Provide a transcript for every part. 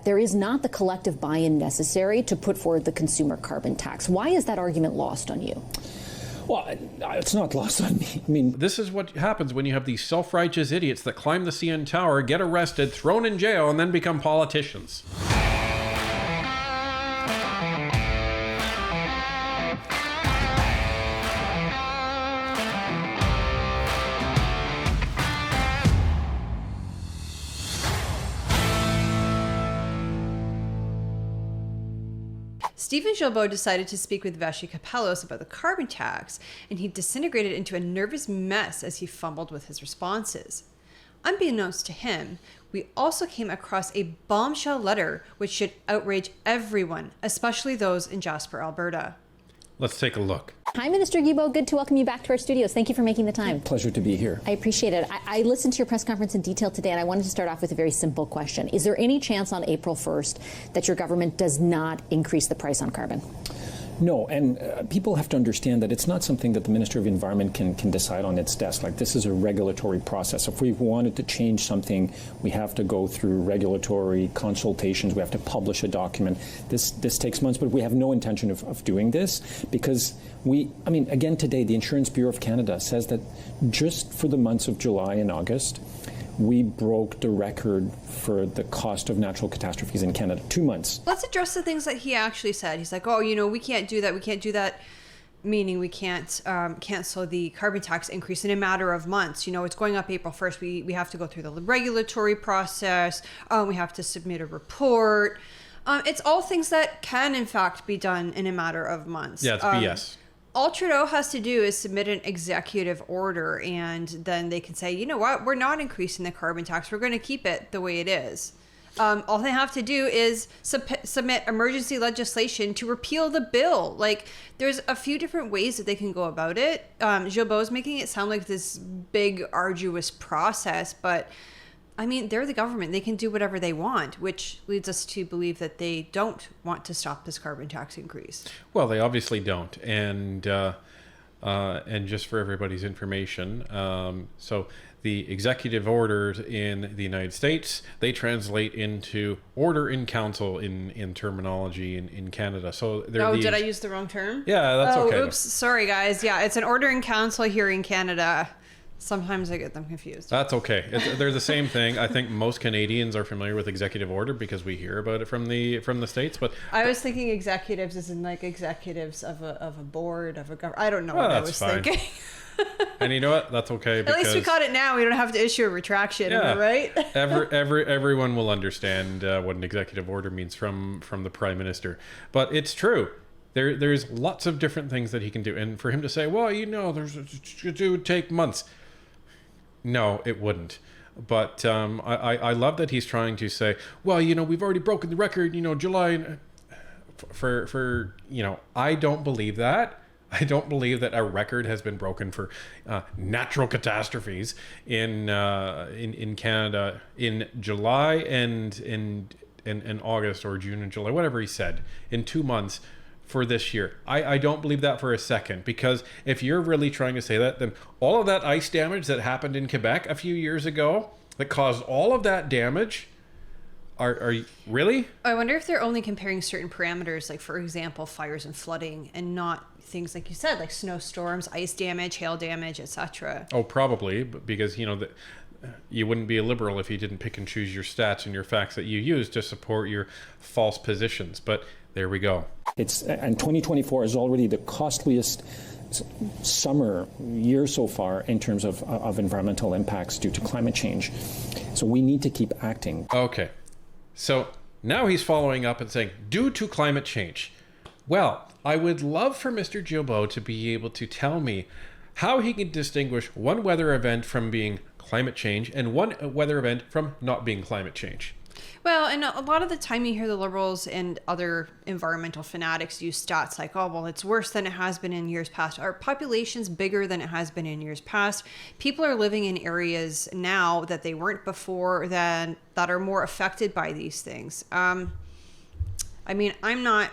there is not the collective buy-in necessary to put forward the consumer carbon tax. Why is that argument lost on you? Well, it's not lost on me. I mean, this is what happens when you have these self-righteous idiots that climb the CN Tower, get arrested, thrown in jail, and then become politicians. Stephen Guilbeault decided to speak with Vassy Kapelos about the carbon tax, and he disintegrated into a nervous mess as he fumbled with his responses. Unbeknownst to him, we also came across a bombshell letter which should outrage everyone, especially those in Jasper, Alberta. Let's take a look. Hi, Minister Guilbeault. Good to welcome you back to our studios. Thank you for making the time. Pleasure to be here. I appreciate it. I listened to your press conference in detail today, and I wanted to start off with a very simple question. Is there any chance on April 1st that your government does not increase the price on carbon? No, and people have to understand that it's not something that the Minister of Environment can decide on its desk. Like, this is a regulatory process. If we wanted to change something, we have to go through regulatory consultations. We have to publish a document. This takes months, but we have no intention of doing this because again, today, the Insurance Bureau of Canada says that just for the months of July and August, we broke the record for the cost of natural catastrophes in Canada. 2 months. Let's address the things that he actually said. He's like, we can't do that. We can't do that, meaning we can't cancel the carbon tax increase in a matter of months. It's going up April 1st. We have to go through the regulatory process. We have to submit a report. It's all things that can, in fact, be done in a matter of months. Yeah, it's BS. All Trudeau has to do is submit an executive order, and then they can say, you know what, we're not increasing the carbon tax. We're going to keep it the way it is. All they have to do is submit emergency legislation to repeal the bill. Like, there's a few different ways that they can go about it. Guilbeault's making it sound like this big, arduous process, but they're the government. They can do whatever they want, which leads us to believe that they don't want to stop this carbon tax increase. Well, they obviously don't. And just for everybody's information, so the executive orders in the United States, they translate into order in council in terminology in Canada. So did I use the wrong term? Yeah, that's okay. Oops, sorry guys. Yeah, it's an order in council here in Canada. Sometimes I get them confused. That's okay. They're the same thing. I think most Canadians are familiar with executive order because we hear about it from the States. But I was thinking executives as in like executives of a board of a government. I don't know what I was thinking. And you know what? That's okay. At least we caught it now. We don't have to issue a retraction, right? Everyone will understand what an executive order means from the Prime Minister. But it's true. There's lots of different things that he can do. And for him to say, well, it would take months. No, it wouldn't. But I love that he's trying to say, well, we've already broken the record, July. I don't believe that. I don't believe that a record has been broken for natural catastrophes in Canada in July and in August or June and July, whatever he said, in 2 months. For this year. I don't believe that for a second, because if you're really trying to say that, then all of that ice damage that happened in Quebec a few years ago that caused all of that damage, are you really? I wonder if they're only comparing certain parameters, like for example, fires and flooding, and not things like you said, like snowstorms, ice damage, hail damage, etc. Oh, probably, because you wouldn't be a liberal if you didn't pick and choose your stats and your facts that you use to support your false positions. But there we go. And 2024 is already the costliest summer year so far in terms of environmental impacts due to climate change. So we need to keep acting. Okay. So now he's following up and saying, due to climate change. Well, I would love for Mr. Guilbeault to be able to tell me how he can distinguish one weather event from being climate change and one weather event from not being climate change. Well, and a lot of the time you hear the Liberals and other environmental fanatics use stats like, oh, well, it's worse than it has been in years past. Our population's bigger than it has been in years past. People are living in areas now that they weren't before that are more affected by these things. I'm not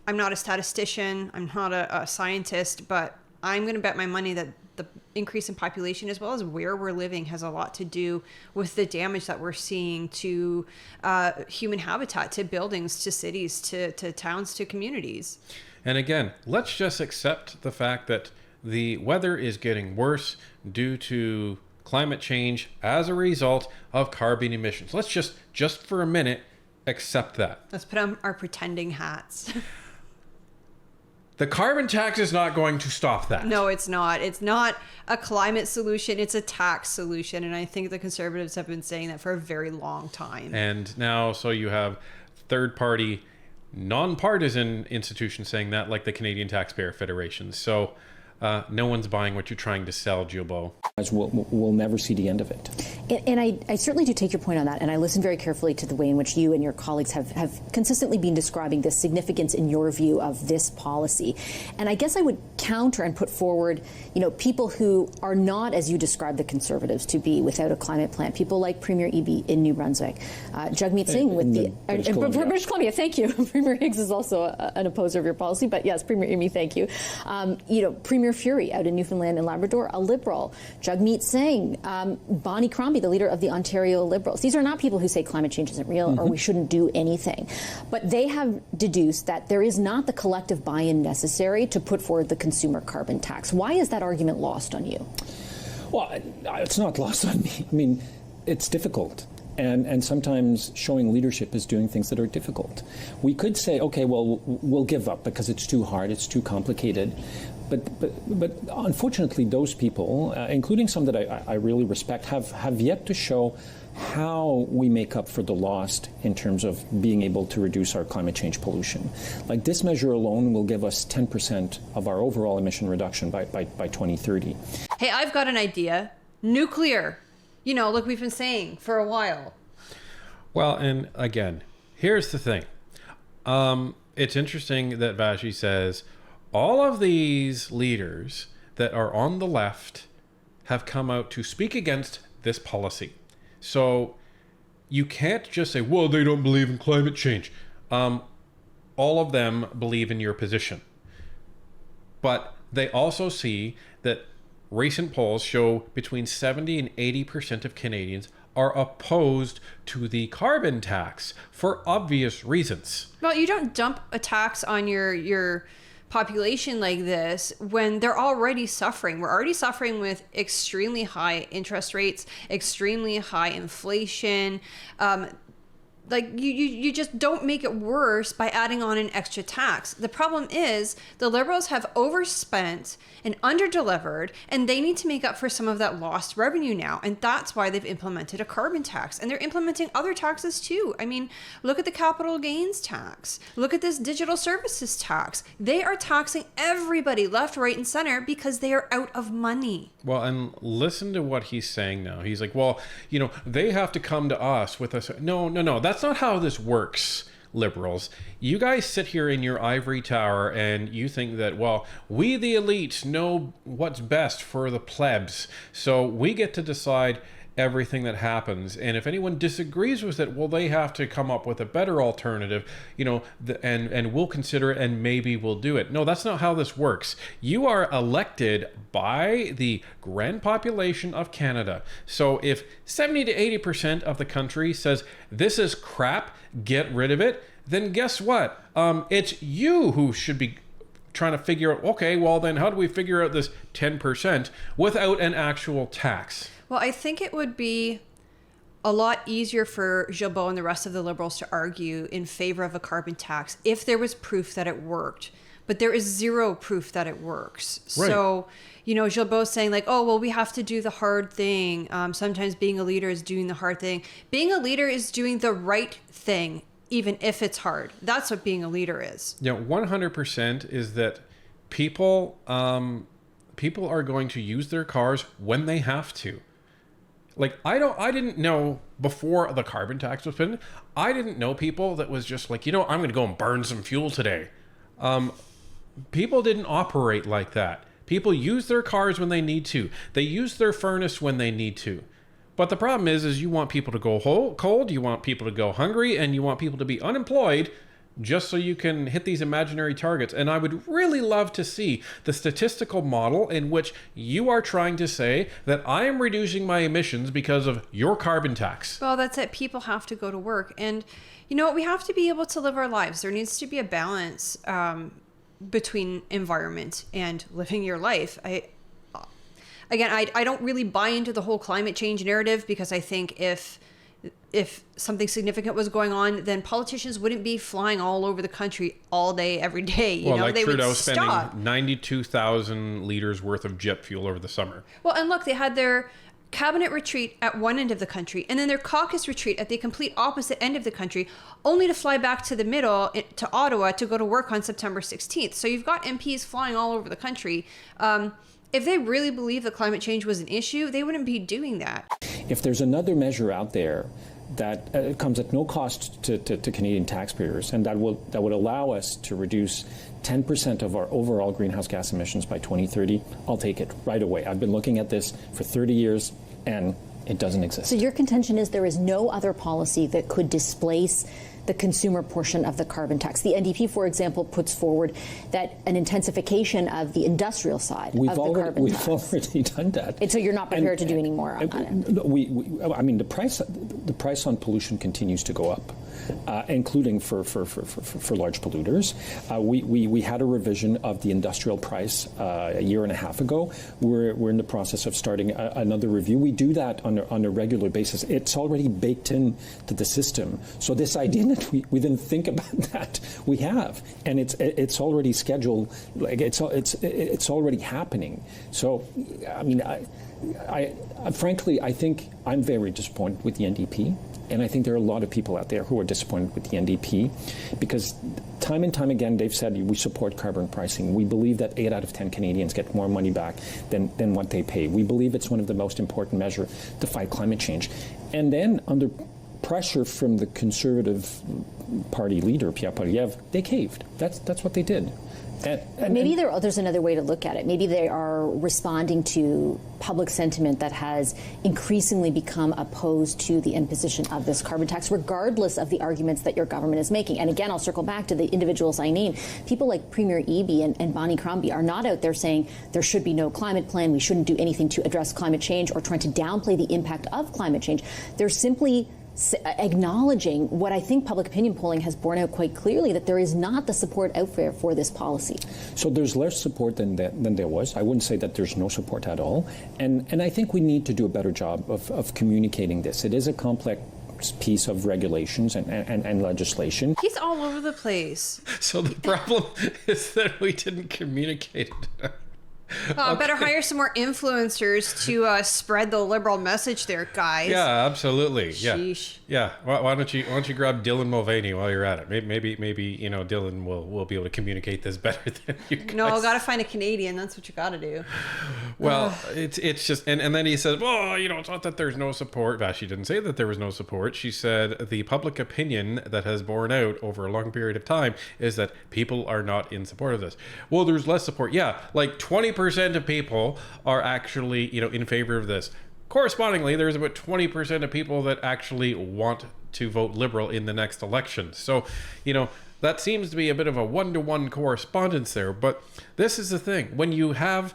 a statistician. I'm not a scientist, but I'm going to bet my money that the increase in population as well as where we're living has a lot to do with the damage that we're seeing to human habitat, to buildings, to cities, to towns, to communities. And again, let's just accept the fact that the weather is getting worse due to climate change as a result of carbon emissions. Let's just for a minute, accept that. Let's put on our pretending hats. The carbon tax is not going to stop that. No, it's not. It's not a climate solution. It's a tax solution. And I think the Conservatives have been saying that for a very long time. And now, so you have third-party, non-partisan institutions saying that, like the Canadian Taxpayer Federation. So no one's buying what you're trying to sell, Guilbeault. We'll never see the end of it. And I certainly do take your point on that, and I listen very carefully to the way in which you and your colleagues have consistently been describing the significance, in your view, of this policy. And I guess I would counter and put forward, people who are not, as you describe the Conservatives to be, without a climate plan. People like Premier Eby in New Brunswick, Jagmeet Singh with British Columbia. Thank you. Premier Higgs is also an opposer of your policy, but yes, Premier Eby, thank you. Premier Fury out in Newfoundland and Labrador, a Liberal. Jagmeet Singh, Bonnie Crombie, the leader of the Ontario Liberals. These are not people who say climate change isn't real or we shouldn't do anything. But they have deduced that there is not the collective buy-in necessary to put forward the consumer carbon tax. Why is that argument lost on you? Well, it's not lost on me. I mean, it's difficult. And sometimes showing leadership is doing things that are difficult. We could say, okay, well, we'll give up because it's too hard, it's too complicated. But unfortunately, those people, including some that I really respect, have yet to show how we make up for the lost in terms of being able to reduce our climate change pollution. Like, this measure alone will give us 10% of our overall emission reduction by 2030. Hey, I've got an idea. Nuclear. Like we've been saying for a while. Well, and again, here's the thing. It's interesting that Vassy says all of these leaders that are on the left have come out to speak against this policy. So you can't just say, well, they don't believe in climate change. All of them believe in your position. But they also see that recent polls show between 70 and 80% of Canadians are opposed to the carbon tax for obvious reasons. Well, you don't dump a tax on your population like this when they're already suffering. We're already suffering with extremely high interest rates, extremely high inflation. You just don't make it worse by adding on an extra tax. The problem is the Liberals have overspent and underdelivered, and they need to make up for some of that lost revenue now. And that's why they've implemented a carbon tax. And they're implementing other taxes too. I mean, look at the capital gains tax. Look at this digital services tax. They are taxing everybody left, right, and center because they are out of money. Well, and listen to what he's saying now. He's like, well, they have to come to us with us. No. That's not how this works, Liberals. You guys sit here in your ivory tower and you think that, well, we the elites know what's best for the plebs, so we get to decide everything that happens. And if anyone disagrees with it, well, they have to come up with a better alternative, and we'll consider it and maybe we'll do it. No, that's not how this works. You are elected by the grand population of Canada. So if 70 to 80% of the country says this is crap, get rid of it, then guess what? It's you who should be trying to figure out, okay, well then how do we figure out this 10% without an actual tax? Well, I think it would be a lot easier for Guilbeault and the rest of the Liberals to argue in favor of a carbon tax if there was proof that it worked. But there is zero proof that it works. Right. So, Guilbeault's saying like, oh, well, we have to do the hard thing. Sometimes being a leader is doing the hard thing. Being a leader is doing the right thing, even if it's hard. That's what being a leader is. 100% is that people are going to use their cars when they have to. Like, I didn't know before the carbon tax was put in, I didn't know people that was just like, I'm going to go and burn some fuel today. People didn't operate like that. People use their cars when they need to. They use their furnace when they need to. But the problem is you want people to go cold, you want people to go hungry, and you want people to be unemployed just so you can hit these imaginary targets. And I would really love to see the statistical model in which you are trying to say that I am reducing my emissions because of your carbon tax. Well, that's it. People have to go to work. And you know what? We have to be able to live our lives. There needs to be a balance between environment and living your life. I don't really buy into the whole climate change narrative, because I think if something significant was going on, then politicians wouldn't be flying all over the country all day, every day. You know, like they Trudeau would spending stop. 92,000 liters worth of jet fuel over the summer. Well, and look, they had their cabinet retreat at one end of the country and then their caucus retreat at the complete opposite end of the country, only to fly back to the middle, to Ottawa, to go to work on September 16th. So you've got MPs flying all over the country. If they really believe that climate change was an issue, they wouldn't be doing that. If there's another measure out there that comes at no cost to Canadian taxpayers, and that would allow us to reduce 10% of our overall greenhouse gas emissions by 2030, I'll take it right away. I've been looking at this for 30 years, and it doesn't exist. So your contention is there is no other policy that could displace the consumer portion of the carbon tax. The NDP, for example, puts forward that an intensification of the industrial side of the carbon tax. We've already done that. And so you're not prepared to do any more on that? I mean, the price on pollution continues to go up, including for large polluters. We had a revision of the industrial price a year and a half ago. We're in the process of starting another review. We do that on a regular basis. It's already baked into the system. So this idea that we didn't think about that, we have, and it's already scheduled. Like it's already happening. So, I mean, I frankly, I think I'm very disappointed with the NDP, and I think there are a lot of people out there who are disappointed with the NDP, because time and time again they've said we support carbon pricing. We believe that 8 out of 10 Canadians get more money back than what they pay. We believe it's one of the most important measures to fight climate change, and then under pressure from the Conservative Party leader, Pierre Poilievre, they caved. That's what they did. And maybe there's another way to look at it. Maybe they are responding to public sentiment that has increasingly become opposed to the imposition of this carbon tax, regardless of the arguments that your government is making. And again, I'll circle back to the individuals I named. People like Premier Eby and Bonnie Crombie are not out there saying there should be no climate plan, we shouldn't do anything to address climate change, or trying to downplay the impact of climate change. They're simply acknowledging what I think public opinion polling has borne out quite clearly, that there is not the support out there for this policy. So there's less support than there was. I wouldn't say that there's no support at all. And I think we need to do a better job of communicating this. It is a complex piece of regulations and legislation. He's all over the place. So the problem is that we didn't communicate it. Okay. Better hire some more influencers to spread the Liberal message there, guys. Yeah, absolutely. Sheesh. Yeah. Why don't you grab Dylan Mulvaney while you're at it? Maybe Dylan will be able to communicate this better than you guys. No, gotta find a Canadian. That's what you gotta do. Well, it's just and then he says, well, it's not that there's no support. Vassy didn't say that there was no support. She said the public opinion that has borne out over a long period of time is that people are not in support of this. Well, there's less support. Yeah, like 20% of people are actually, in favor of this. Correspondingly, there's about 20% of people that actually want to vote Liberal in the next election. So, that seems to be a bit of a one-to-one correspondence there. But this is the thing. When you have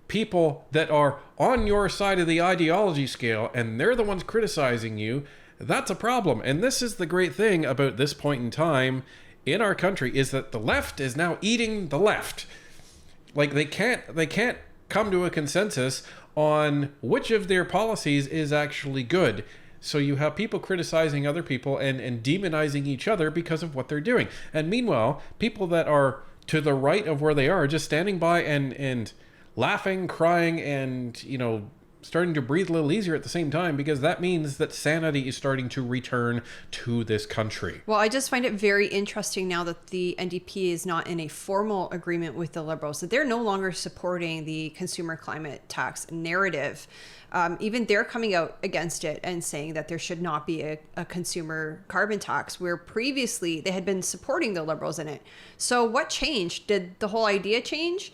people that are on your side of the ideology scale and they're the ones criticizing you, that's a problem. And this is the great thing about this point in time in our country, is that the left is now eating the left. Like they can't come to a consensus on which of their policies is actually good. So you have people criticizing other people and demonizing each other because of what they're doing. And meanwhile, people that are to the right of where they are just standing by and laughing, crying, and starting to breathe a little easier at the same time, because that means that sanity is starting to return to this country. Well, I just find it very interesting now that the NDP is not in a formal agreement with the Liberals, that they're no longer supporting the consumer climate tax narrative. Even they're coming out against it and saying that there should not be a consumer carbon tax, where previously they had been supporting the Liberals in it. So what changed? Did the whole idea change?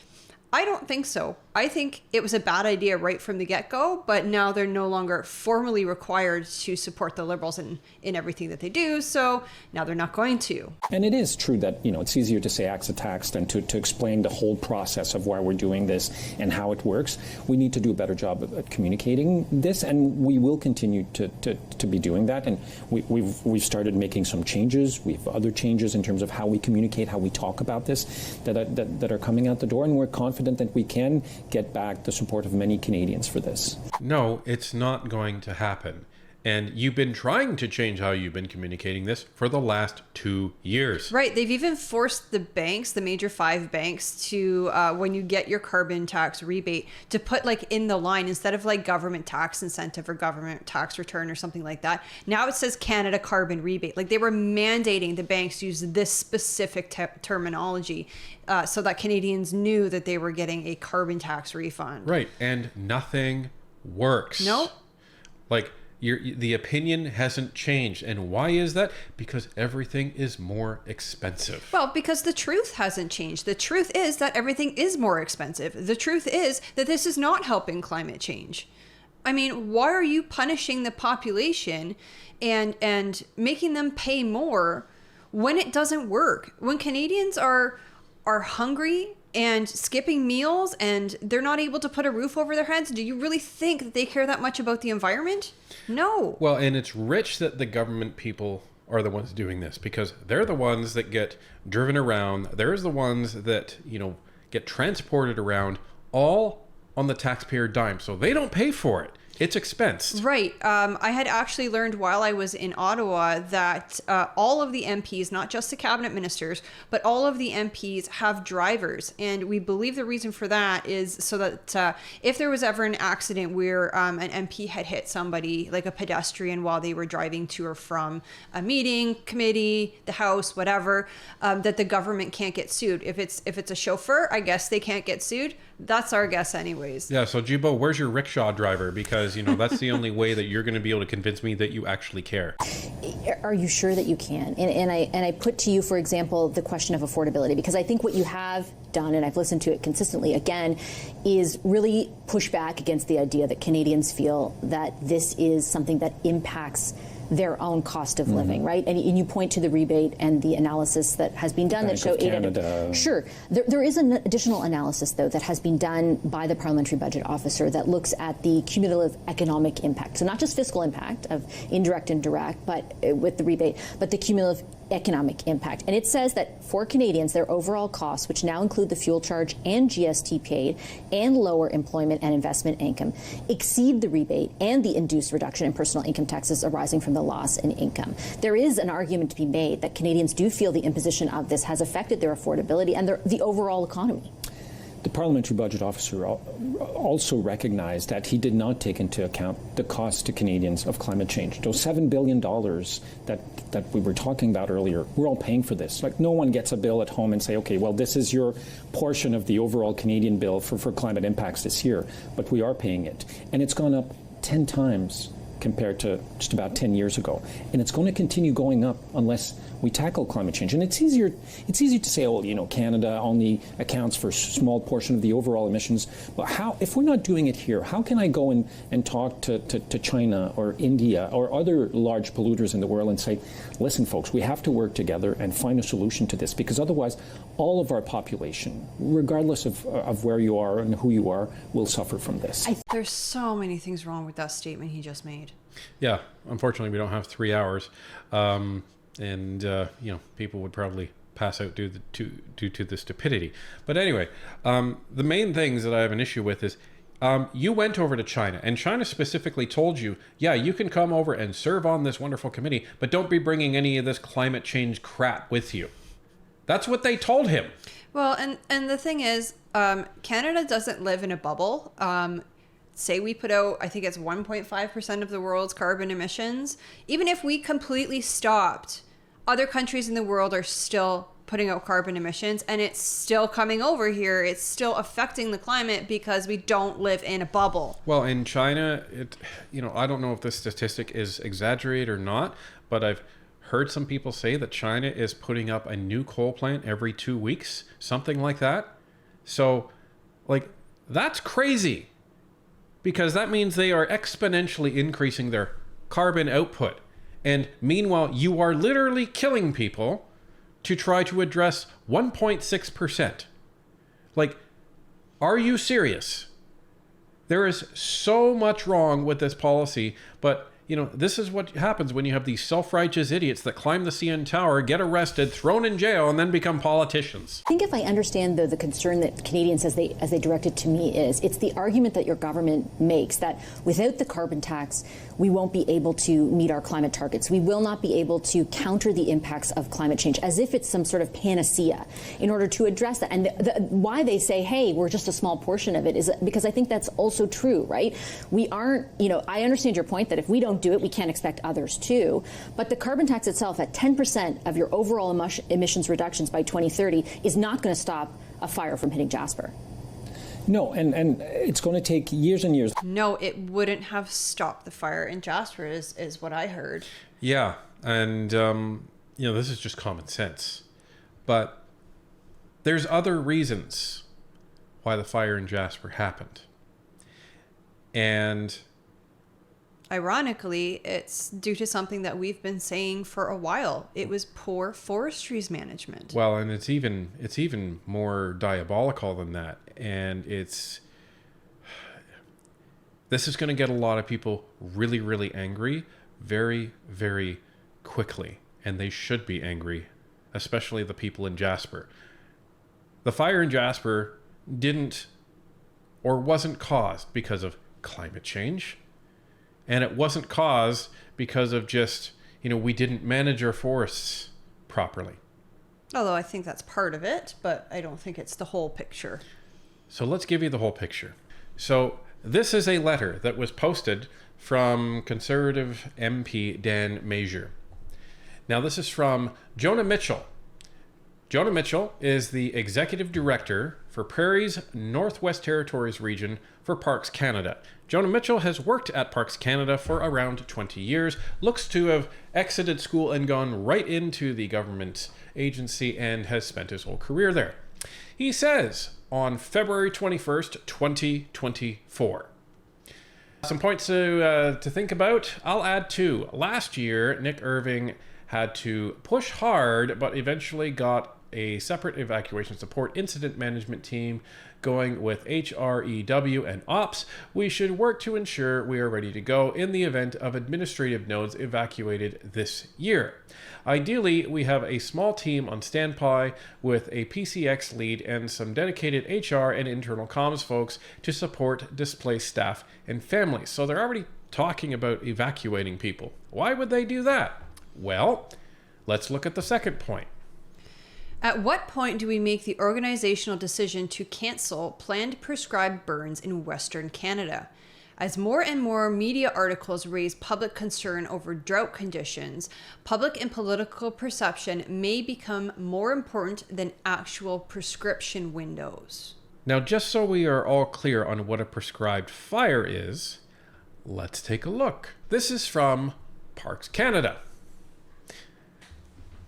I don't think so. I think it was a bad idea right from the get-go, but now they're no longer formally required to support the Liberals in everything that they do, so now they're not going to. And it is true that, it's easier to say acts of tax than to explain the whole process of why we're doing this and how it works. We need to do a better job at communicating this, and we will continue to be doing that. And we've started making some changes. We have other changes in terms of how we communicate, how we talk about this that are coming out the door, and we're confident that we can get back the support of many Canadians for this. No, it's not going to happen. And you've been trying to change how you've been communicating this for the last 2 years. Right. They've even forced the banks, the major 5 banks, to, when you get your carbon tax rebate, to put like in the line, instead of like government tax incentive or government tax return or something like that, now it says Canada carbon rebate. Like they were mandating the banks use this specific terminology so that Canadians knew that they were getting a carbon tax refund. Right. And nothing works. Nope. Like, the opinion hasn't changed. And why is that? Because everything is more expensive. Well, because the truth hasn't changed. The truth is that everything is more expensive. The truth is that this is not helping climate change. I mean, why are you punishing the population and making them pay more when it doesn't work? When Canadians are hungry and skipping meals and they're not able to put a roof over their heads, do you really think that they care that much about the environment? No. Well, and it's rich that the government people are the ones doing this, because they're the ones that get driven around. They're the ones that, get transported around, all on the taxpayer dime. So they don't pay for it. It's expense. Right. I had actually learned while I was in Ottawa that all of the MPs, not just the cabinet ministers, but all of the MPs have drivers. And we believe the reason for that is so that if there was ever an accident where an MP had hit somebody, like a pedestrian, while they were driving to or from a meeting, committee, the House, whatever, that the government can't get sued. If it's a chauffeur, I guess they can't get sued. That's our guess anyways. Yeah, so Guilbeault, where's your rickshaw driver? Because, that's the only way that you're going to be able to convince me that you actually care. Are you sure that you can? And I put to you, for example, the question of affordability, because I think what you have done, and I've listened to it consistently again, is really push back against the idea that Canadians feel that this is something that impacts their own cost of living, right? And you point to the rebate and the analysis that has been done that show Sure. There is an additional analysis, though, that has been done by the Parliamentary Budget Officer that looks at the cumulative economic impact. So not just fiscal impact of indirect and direct, but with the rebate, but the cumulative economic impact. And it says that for Canadians, their overall costs, which now include the fuel charge and GST paid and lower employment and investment income, exceed the rebate and the induced reduction in personal income taxes arising from the loss in income. There is an argument to be made that Canadians do feel the imposition of this has affected their affordability and the overall economy. The Parliamentary Budget Officer also recognized that he did not take into account the cost to Canadians of climate change. Those $7 billion that we were talking about earlier, we're all paying for this. Like, no one gets a bill at home and say, okay, well, this is your portion of the overall Canadian bill for climate impacts this year, but we are paying it. And it's gone up 10 times compared to just about 10 years ago. And it's going to continue going up unless we tackle climate change. And it's easy to say, oh, Canada only accounts for a small portion of the overall emissions. But if we're not doing it here, how can I go and talk to China or India or other large polluters in the world and say, listen, folks, we have to work together and find a solution to this, because otherwise all of our population, regardless of where you are and who you are, will suffer from this. There's so many things wrong with that statement he just made. Yeah, unfortunately, we don't have 3 hours. People would probably pass out due to the stupidity. But anyway, the main things that I have an issue with is you went over to China, and China specifically told you, yeah, you can come over and serve on this wonderful committee, but don't be bringing any of this climate change crap with you. That's what they told him. Well, and the thing is, Canada doesn't live in a bubble. Say we put out, I think it's 1.5% of the world's carbon emissions. Even if we completely stopped, other countries in the world are still putting out carbon emissions, and it's still coming over here. It's still affecting the climate because we don't live in a bubble. Well, in China, I don't know if this statistic is exaggerated or not, but I've heard some people say that China is putting up a new coal plant every 2 weeks, something like that. So, Like, that's crazy, because that means they are exponentially increasing their carbon output. And meanwhile, you are literally killing people to try to address 1.6%. Like, are you serious? There is so much wrong with this policy, but this is what happens when you have these self-righteous idiots that climb the CN Tower, get arrested, thrown in jail, and then become politicians. I think if I understand the concern that Canadians, as they direct it to me, it's the argument that your government makes that without the carbon tax, we won't be able to meet our climate targets. We will not be able to counter the impacts of climate change, as if it's some sort of panacea in order to address that. And why they say, hey, we're just a small portion of it is because I think that's also true, right? We aren't, I understand your point that if we don't do it, we can't expect others to. But the carbon tax itself at 10% of your overall emissions reductions by 2030 is not going to stop a fire from hitting Jasper. No, and it's going to take years and years. No, it wouldn't have stopped the fire in Jasper, is what I heard. Yeah, and this is just common sense. But there's other reasons why the fire in Jasper happened. And ironically, it's due to something that we've been saying for a while. It was poor forestries management. Well, and it's even more diabolical than that. And this is going to get a lot of people really, really angry very, very quickly. And they should be angry, especially the people in Jasper. The fire in Jasper wasn't caused because of climate change. And it wasn't caused because of just, we didn't manage our forests properly. Although I think that's part of it, but I don't think it's the whole picture. So let's give you the whole picture. So this is a letter that was posted from Conservative MP Dan Major. Now this is from Jonah Mitchell. Jonah Mitchell is the Executive Director for Prairie's Northwest Territories region for Parks Canada. Jonah Mitchell has worked at Parks Canada for around 20 years, looks to have exited school and gone right into the government agency and has spent his whole career there. He says on February 21st, 2024, some points to think about. I'll add two. Last year, Nick Irving had to push hard, but eventually got a separate evacuation support incident management team going with HREW and Ops. We should work to ensure we are ready to go in the event of administrative nodes evacuated this year. Ideally, we have a small team on standby with a PCX lead and some dedicated HR and internal comms folks to support displaced staff and families. So they're already talking about evacuating people. Why would they do that? Well, let's look at the second point. At what point do we make the organizational decision to cancel planned prescribed burns in Western Canada? As more and more media articles raise public concern over drought conditions, public and political perception may become more important than actual prescription windows. Now, just so we are all clear on what a prescribed fire is, let's take a look. This is from Parks Canada.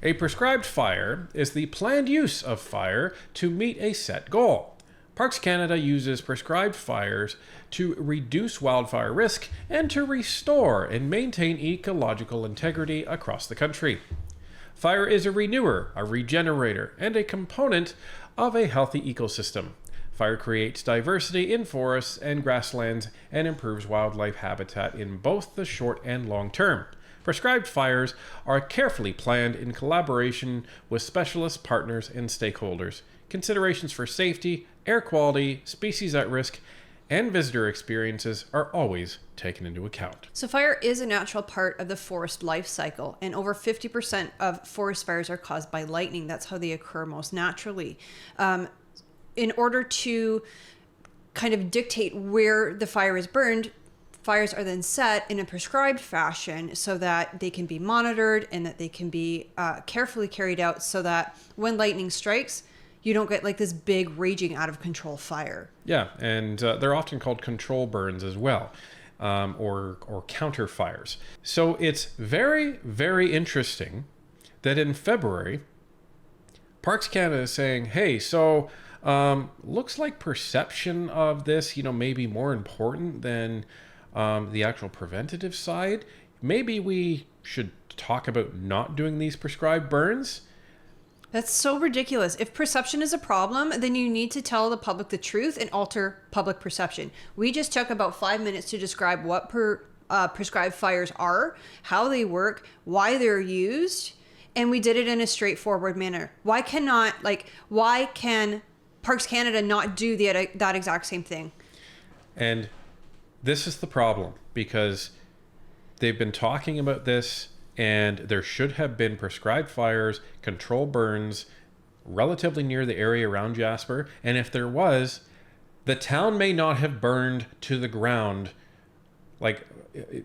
A prescribed fire is the planned use of fire to meet a set goal. Parks Canada uses prescribed fires to reduce wildfire risk and to restore and maintain ecological integrity across the country. Fire is a renewer, a regenerator, and a component of a healthy ecosystem. Fire creates diversity in forests and grasslands and improves wildlife habitat in both the short and long term. Prescribed fires are carefully planned in collaboration with specialist partners and stakeholders. Considerations for safety, air quality, species at risk, and visitor experiences are always taken into account. So fire is a natural part of the forest life cycle, and over 50% of forest fires are caused by lightning. That's how they occur most naturally. In order to kind of dictate where the fire is burned, fires are then set in a prescribed fashion so that they can be monitored and that they can be carefully carried out so that when lightning strikes, you don't get like this big raging out of control fire. Yeah, and they're often called control burns as well, or counter fires. So it's very, very interesting that in February, Parks Canada is saying, hey, so Looks like perception of this, may be more important than the actual preventative side. Maybe we should talk about not doing these prescribed burns. That's so ridiculous. If perception is a problem, then you need to tell the public the truth and alter public perception. We just took about 5 minutes to describe what prescribed fires are, how they work, why they're used, and we did it in a straightforward manner. Why can Parks Canada not do that exact same thing? And this is the problem, because they've been talking about this, and there should have been prescribed fires, control burns relatively near the area around Jasper. And if there was, the town may not have burned to the ground, like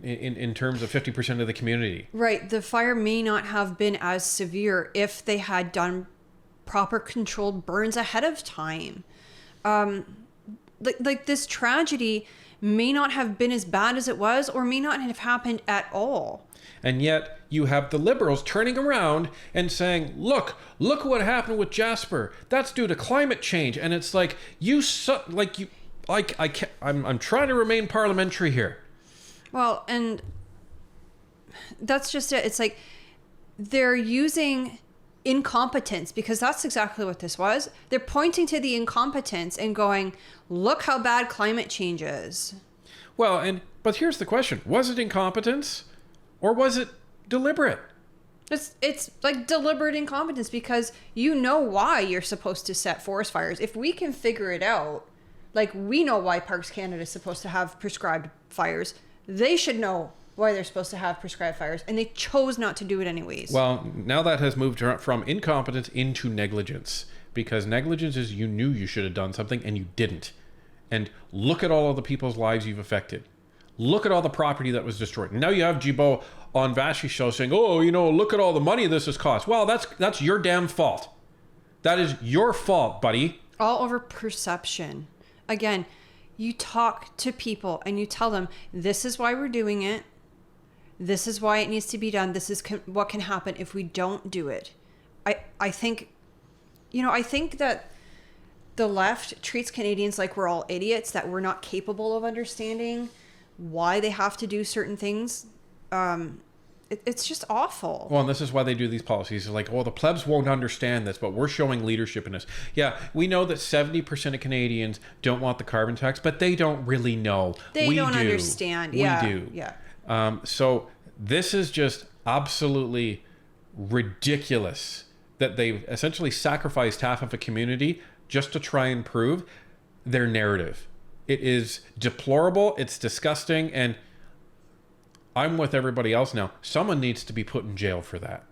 in terms of 50% of the community. Right. The fire may not have been as severe if they had done proper controlled burns ahead of time. Like this tragedy may not have been as bad as it was, or may not have happened at all. And yet you have the Liberals turning around and saying, look what happened with Jasper. That's due to climate change. And it's like, I'm trying to remain parliamentary here. Well, and that's just it. It's like they're using incompetence, because that's exactly what this was. They're pointing to the incompetence and going, look how bad climate change is. Well, but here's the question. Was it incompetence, or was it deliberate? It's like deliberate incompetence, because you know why you're supposed to set forest fires. If we can figure it out, like we know why Parks Canada is supposed to have prescribed fires. They should know why they're supposed to have prescribed fires, and they chose not to do it anyways. Well, now that has moved from incompetence into negligence, because negligence is you knew you should have done something and you didn't. And look at all of the people's lives you've affected. Look at all the property that was destroyed. And now you have Guilbeault on Vassy's show saying, oh, look at all the money this has cost. Well, that's your damn fault. That is your fault, buddy. All over perception. Again, you talk to people and you tell them, this is why we're doing it. This is why it needs to be done. This is what can happen if we don't do it. I think that the left treats Canadians like we're all idiots, that we're not capable of understanding why they have to do certain things. It's just awful. Well, and this is why they do these policies. It's like, the plebs won't understand this, but we're showing leadership in this. Yeah, we know that 70% of Canadians don't want the carbon tax, but they don't really know. They don't do. understand. We Yeah. do. Yeah. So this is just absolutely ridiculous that they've essentially sacrificed half of a community just to try and prove their narrative. It is deplorable. It's disgusting. And I'm with everybody else now. Someone needs to be put in jail for that.